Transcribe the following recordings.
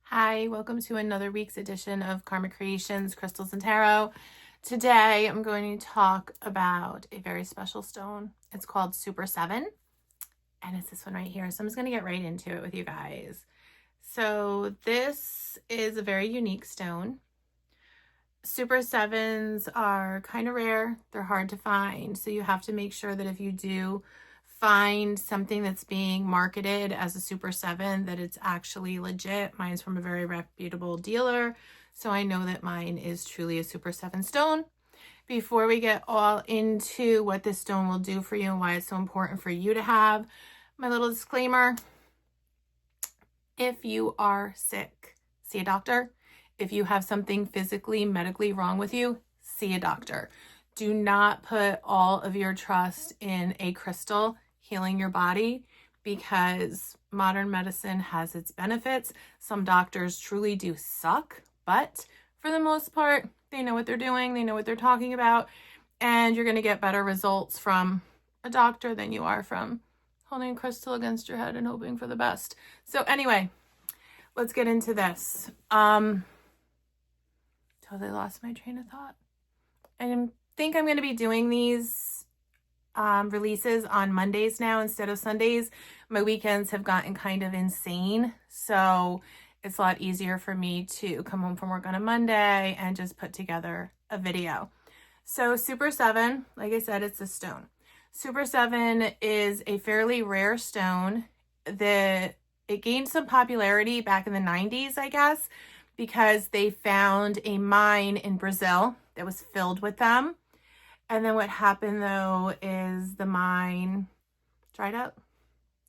Hi, welcome to another week's edition of Karma Creations, Crystals and Tarot. Today I'm going to talk about a very special stone. It's called Super 7, and it's this one right here. So I'm just going to get right into it with you guys. So this is a very unique stone. Super 7s are kind of rare. They're hard to find. So you have to make sure that if you do find something that's being marketed as a Super 7, that it's actually legit. Mine's from a very reputable dealer, so I know that mine is truly a Super 7 stone. Before we get all into what this stone will do for you and why it's so important for you to have, my little disclaimer: if you are sick, see a doctor. If you have something physically, medically wrong with you, see a doctor. Do not put all of your trust in a crystal healing your body, because modern medicine has its benefits. Some doctors truly do suck, but for the most part, they know what they're doing, they know what they're talking about, and you're going to get better results from a doctor than you are from holding a crystal against your head and hoping for the best. So anyway, let's get into this. Totally lost my train of thought. I think I'm going to be doing these releases on Mondays now instead of Sundays. My weekends have gotten kind of insane, so it's a lot easier for me to come home from work on a Monday and just put together a video. So Super 7, like I said, it's a stone. Super 7 is a fairly rare stone. It gained some popularity back in the 90s, I guess, because they found a mine in Brazil that was filled with them. And then what happened, though, is the mine dried up.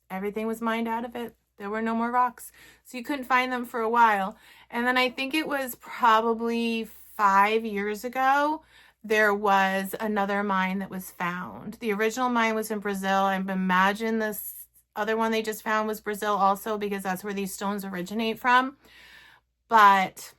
Everything was mined out of it. There were no more rocks. So you couldn't find them for a while. And then I think it was probably 5 years ago, there was another mine that was found. The original mine was in Brazil. I imagine this other one they just found was Brazil also, because that's where these stones originate from. But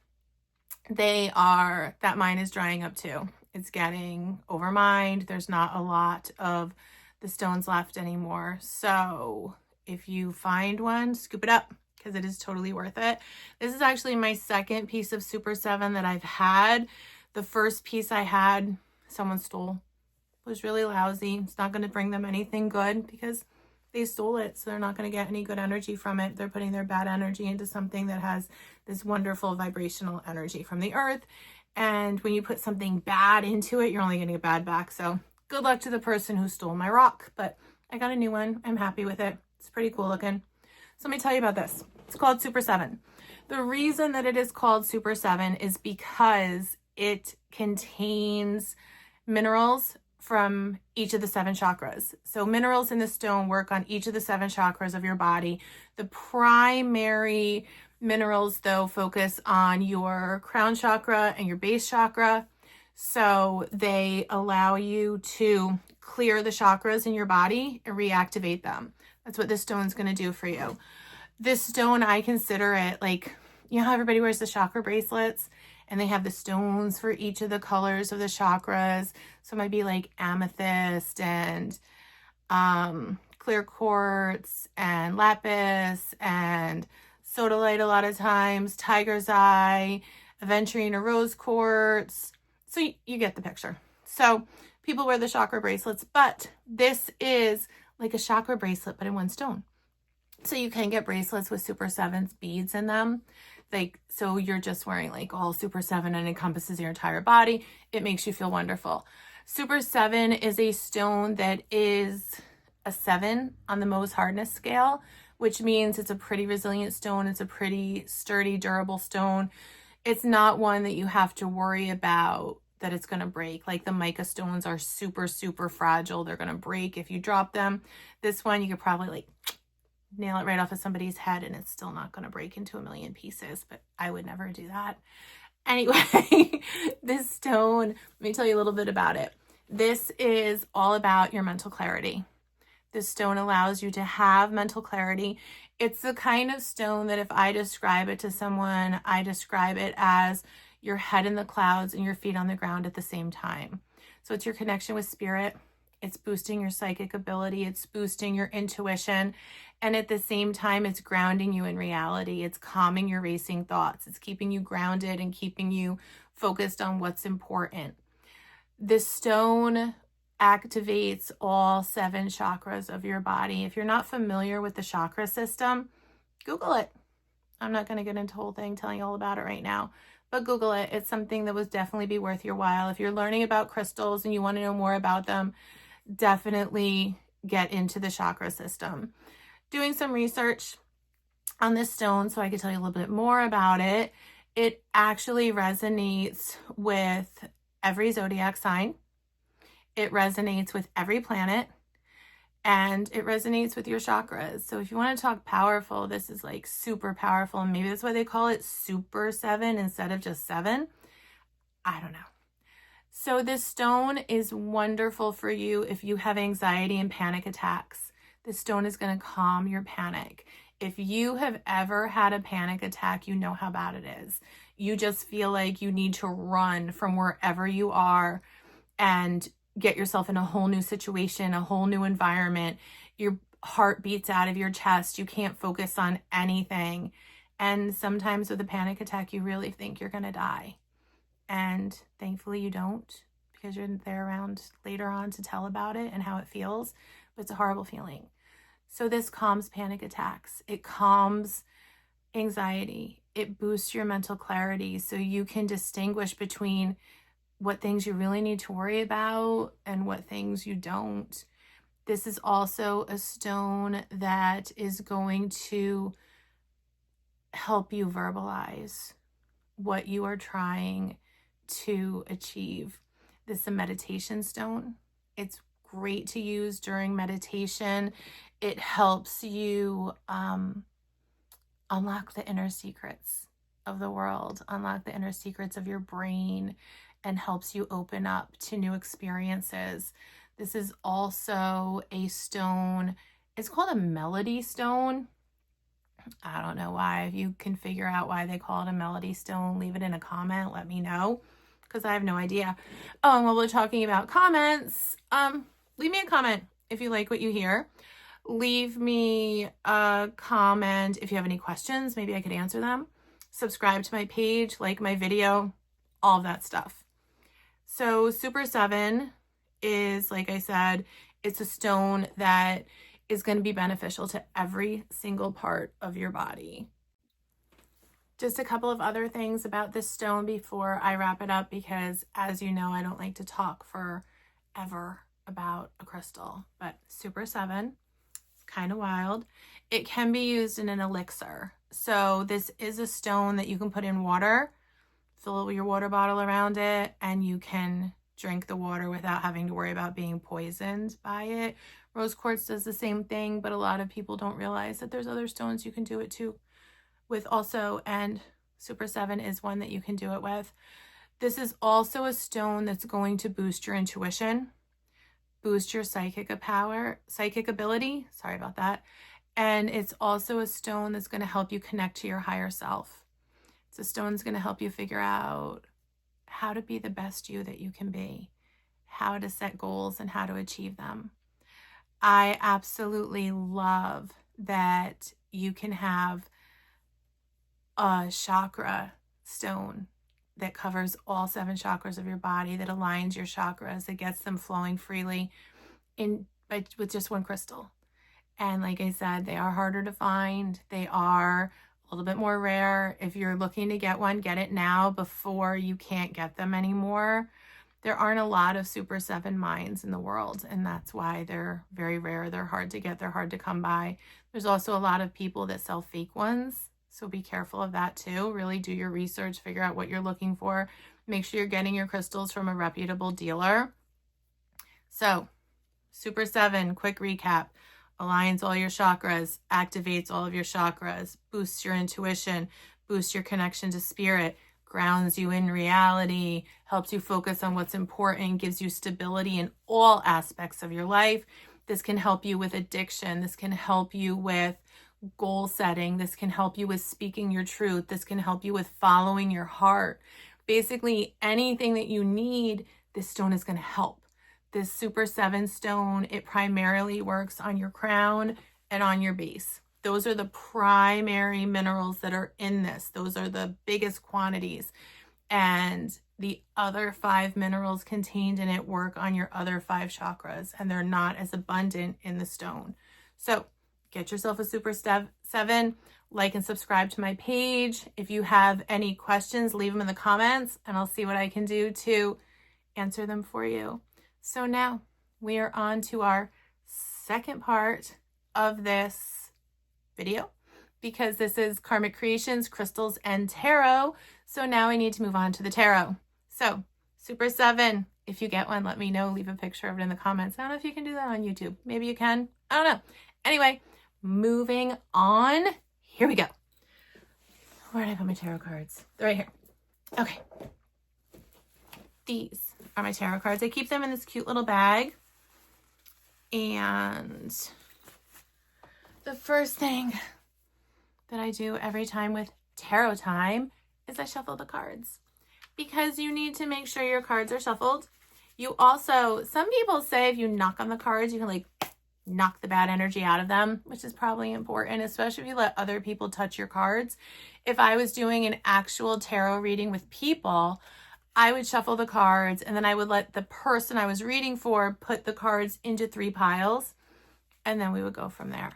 that mine is drying up too. It's getting overmined. There's not a lot of the stones left anymore. So if you find one, scoop it up, because it is totally worth it. This is actually my second piece of Super 7 that I've had. The first piece I had, someone stole. It was really lousy. It's not going to bring them anything good because they stole it, so they're not going to get any good energy from it. They're putting their bad energy into something that has this wonderful vibrational energy from the earth. And when you put something bad into it, you're only going to get bad back. So good luck to the person who stole my rock. But I got a new one. I'm happy with it. It's pretty cool looking. So let me tell you about this. It's called Super 7. The reason that it is called Super 7 is because it contains minerals from each of the 7 chakras. So minerals in the stone work on each of the 7 chakras of your body. The primary minerals, though, focus on your crown chakra and your base chakra. So they allow you to clear the chakras in your body and reactivate them. That's what this stone's going to do for you. This stone, I consider it like, you know how everybody wears the chakra bracelets and they have the stones for each of the colors of the chakras? So it might be like amethyst and clear quartz and lapis and sodalite a lot of times, tiger's eye, aventurine or rose quartz. So you get the picture. So people wear the chakra bracelets, but this is like a chakra bracelet, but in one stone. So you can get bracelets with Super 7's beads in them. So you're just wearing like all Super 7 and encompasses your entire body. It makes you feel wonderful. Super 7 is a stone that is a 7 on the Mohs hardness scale, which means it's a pretty resilient stone. It's a pretty sturdy, durable stone. It's not one that you have to worry about that it's going to break. Like the mica stones are super, super fragile. They're going to break if you drop them. This one, you could probably like nail it right off of somebody's head and it's still not going to break into a million pieces, but I would never do that. Anyway, this stone, let me tell you a little bit about it. This is all about your mental clarity. This stone allows you to have mental clarity. It's the kind of stone that if I describe it to someone, I describe it as your head in the clouds and your feet on the ground at the same time. So it's your connection with spirit. It's boosting your psychic ability. It's boosting your intuition. And at the same time, it's grounding you in reality. It's calming your racing thoughts. It's keeping you grounded and keeping you focused on what's important. This stone activates all 7 chakras of your body. If you're not familiar with the chakra system, Google it. I'm not going to get into the whole thing telling you all about it right now, but Google it. It's something that would definitely be worth your while. If you're learning about crystals and you want to know more about them, definitely get into the chakra system. Doing some research on this stone so I could tell you a little bit more about it. It actually resonates with every zodiac sign. It resonates with every planet, and it resonates with your chakras. So if you want to talk powerful, this is like super powerful. And maybe that's why they call it Super 7 instead of just 7. I don't know. So this stone is wonderful for you if you have anxiety and panic attacks. This stone is going to calm your panic. If you have ever had a panic attack, you know how bad it is. You just feel like you need to run from wherever you are and get yourself in a whole new situation, a whole new environment. Your heart beats out of your chest. You can't focus on anything. And sometimes with a panic attack, you really think you're going to die. And thankfully you don't, because you're there around later on to tell about it and how it feels. But it's a horrible feeling. So this calms panic attacks. It calms anxiety. It boosts your mental clarity so you can distinguish between what things you really need to worry about and what things you don't. This is also a stone that is going to help you verbalize what you are trying to achieve. This is a meditation stone. It's great to use during meditation. It helps you unlock the inner secrets of the world, unlock the inner secrets of your brain, and helps you open up to new experiences. This is also a stone. It's called a melody stone. I don't know why. If you can figure out why they call it a melody stone, leave it in a comment. Let me know, because I have no idea. Oh, and while we're talking about comments, leave me a comment if you like what you hear. Leave me a comment if you have any questions. Maybe I could answer them. Subscribe to my page, like my video, all of that stuff. So Super 7 is, like I said, it's a stone that is going to be beneficial to every single part of your body. Just a couple of other things about this stone before I wrap it up, because as you know, I don't like to talk forever about a crystal, but Super 7, it's kind of wild. It can be used in an elixir. So this is a stone that you can put in water, fill your water bottle around it, and you can drink the water without having to worry about being poisoned by it. Rose quartz does the same thing, but a lot of people don't realize that there's other stones you can do it too with also, and Super 7 is one that you can do it with. This is also a stone that's going to boost your intuition, boost your psychic ability. Sorry about that. And it's also a stone that's going to help you connect to your higher self. It's a stone that's going to help you figure out how to be the best you that you can be, how to set goals and how to achieve them. I absolutely love that you can have a chakra stone that covers all 7 chakras of your body, that aligns your chakras, that gets them flowing freely with just one crystal. And like I said, they are harder to find. They are a little bit more rare. If you're looking to get one, get it now before you can't get them anymore. There aren't a lot of Super 7 mines in the world, and that's why they're very rare. They're hard to get. They're hard to come by. There's also a lot of people that sell fake ones, so be careful of that too. Really do your research, figure out what you're looking for. Make sure you're getting your crystals from a reputable dealer. So, Super 7, quick recap. Aligns all your chakras, activates all of your chakras, boosts your intuition, boosts your connection to spirit, grounds you in reality, helps you focus on what's important, gives you stability in all aspects of your life. This can help you with addiction. This can help you with goal setting. This can help you with speaking your truth. This can help you with following your heart. Basically, anything that you need, this stone is going to help. This Super 7 stone, it primarily works on your crown and on your base. Those are the primary minerals that are in this. Those are the biggest quantities. And the other 5 minerals contained in it work on your other 5 chakras, and they're not as abundant in the stone. So get yourself a Super 7, like and subscribe to my page. If you have any questions, leave them in the comments and I'll see what I can do to answer them for you. So now we are on to our second part of this video, because this is Karmic Creations, Crystals, and Tarot. So now I need to move on to the tarot. So Super 7, if you get one, let me know. Leave a picture of it in the comments. I don't know if you can do that on YouTube. Maybe you can. I don't know. Anyway, moving on. Here we go. Where did I put my tarot cards? They're right here. Okay. These are my tarot cards. I keep them in this cute little bag. And the first thing that I do every time with tarot time is I shuffle the cards, because you need to make sure your cards are shuffled. You also, some people say if you knock on the cards, you can like knock the bad energy out of them, which is probably important, especially if you let other people touch your cards. If I was doing an actual tarot reading with people, I would shuffle the cards and then I would let the person I was reading for put the cards into 3 piles, and then we would go from there.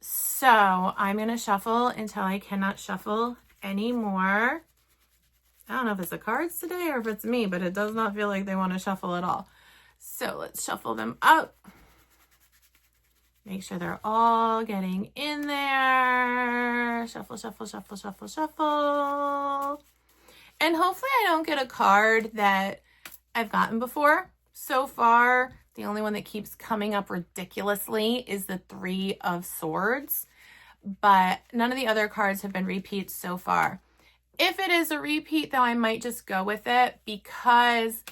So I'm going to shuffle until I cannot shuffle anymore. I don't know if it's the cards today or if it's me, but it does not feel like they want to shuffle at all. So let's shuffle them up. Make sure they're all getting in there. Shuffle, shuffle, shuffle, shuffle, shuffle. And hopefully I don't get a card that I've gotten before. So far, the only one that keeps coming up ridiculously is the 3 of Swords. But none of the other cards have been repeats so far. If it is a repeat, though, I might just go with it, because,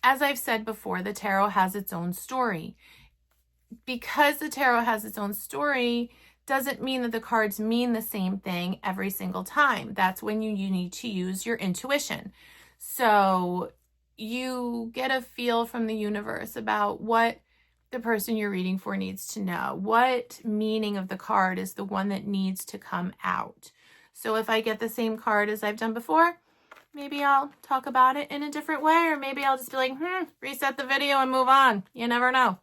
as I've said before, the tarot has its own story. Because the tarot has its own story doesn't mean that the cards mean the same thing every single time. That's when you need to use your intuition. So you get a feel from the universe about what the person you're reading for needs to know. What meaning of the card is the one that needs to come out? So if I get the same card as I've done before, maybe I'll talk about it in a different way, or maybe I'll just be like, reset the video and move on. You never know.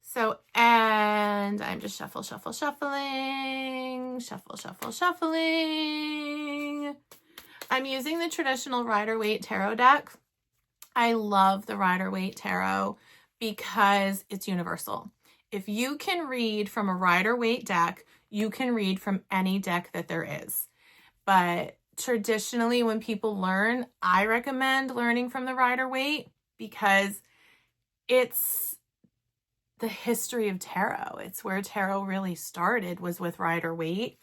So, and I'm just shuffling. Shuffle, shuffle, shuffling. I'm using the traditional Rider-Waite tarot deck. I love the Rider-Waite tarot because it's universal. If you can read from a Rider-Waite deck, you can read from any deck that there is. But traditionally, when people learn, I recommend learning from the Rider-Waite, because it's the history of tarot. It's where tarot really started, was with Rider-Waite.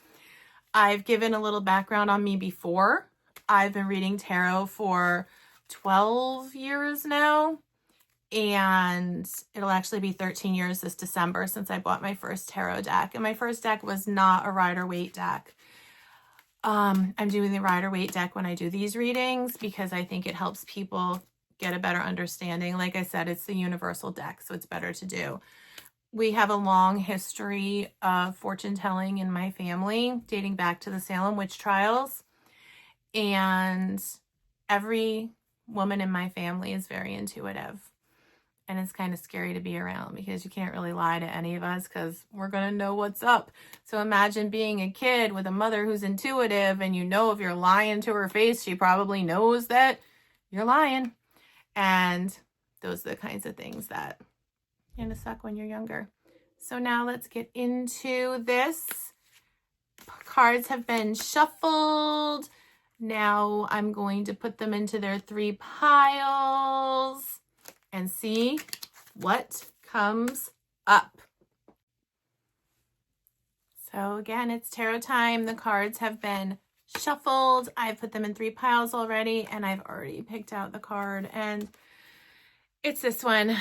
I've given a little background on me before. I've been reading tarot for 12 years now, and it'll actually be 13 years this December since I bought my first tarot deck. And my first deck was not a Rider-Waite deck. I'm doing the Rider-Waite deck when I do these readings because I think it helps people get a better understanding. Like I said, it's the universal deck, so it's better to do. We have a long history of fortune telling in my family, dating back to the Salem witch trials. And every woman in my family is very intuitive. And it's kind of scary to be around because you can't really lie to any of us because we're going to know what's up. So imagine being a kid with a mother who's intuitive, and you know if you're lying to her face, she probably knows that you're lying. And those are the kinds of things that kind of suck when you're younger. So now let's get into this. Cards have been shuffled. Now I'm going to put them into their 3 piles and see what comes up. So again, it's tarot time. The cards have been shuffled. I've put them in 3 piles already, and I've already picked out the card, and it's this one,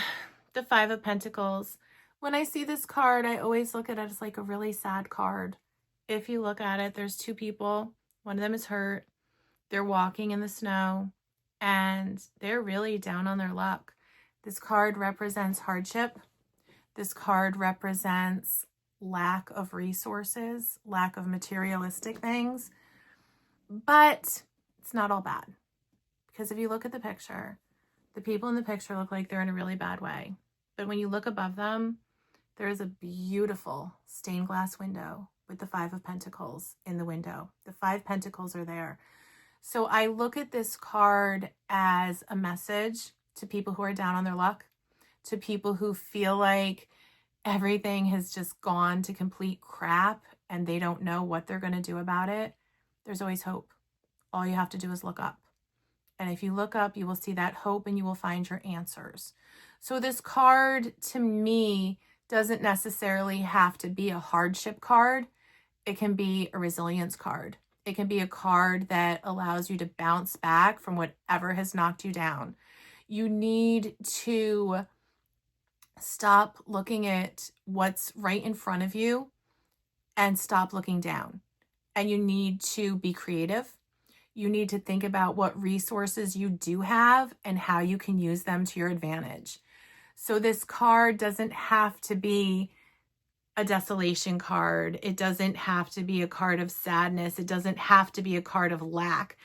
the 5 of Pentacles. When I see this card, I always look at it as like a really sad card. If you look at it, there's 2 people. One of them is hurt. They're walking in the snow, and they're really down on their luck. This card represents hardship. This card represents lack of resources, lack of materialistic things. But it's not all bad. Because if you look at the picture, the people in the picture look like they're in a really bad way. But when you look above them, there is a beautiful stained glass window with the 5 of Pentacles in the window. The 5 Pentacles are there. So I look at this card as a message to people who are down on their luck, to people who feel like everything has just gone to complete crap and they don't know what they're going to do about it. There's always hope. All you have to do is look up. And if you look up, you will see that hope and you will find your answers. So this card, to me, doesn't necessarily have to be a hardship card. It can be a resilience card. It can be a card that allows you to bounce back from whatever has knocked you down. You need to stop looking at what's right in front of you and stop looking down. And you need to be creative. You need to think about what resources you do have and how you can use them to your advantage. So this card doesn't have to be a desolation card. It doesn't have to be a card of sadness. It doesn't have to be a card of lack.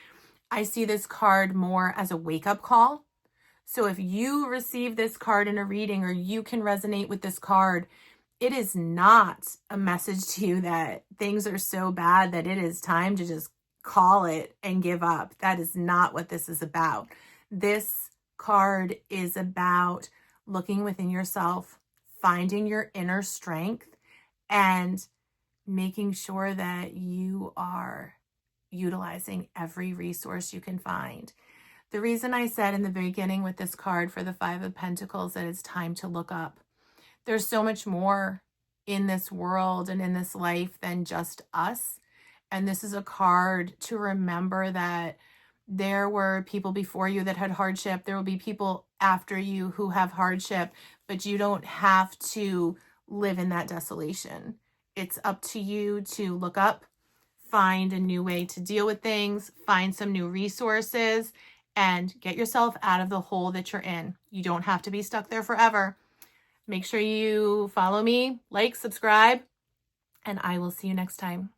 I see this card more as a wake-up call. So if you receive this card in a reading or you can resonate with this card, it is not a message to you that things are so bad that it is time to just call it and give up. That is not what this is about. This card is about looking within yourself, finding your inner strength, and making sure that you are utilizing every resource you can find. The reason I said in the beginning with this card for the 5 of Pentacles that it's time to look up. There's so much more in this world and in this life than just us. And this is a card to remember that there were people before you that had hardship. There will be people after you who have hardship, but you don't have to live in that desolation. It's up to you to look up, find a new way to deal with things, find some new resources, and get yourself out of the hole that you're in. You don't have to be stuck there forever. Make sure you follow me, like, subscribe, and I will see you next time.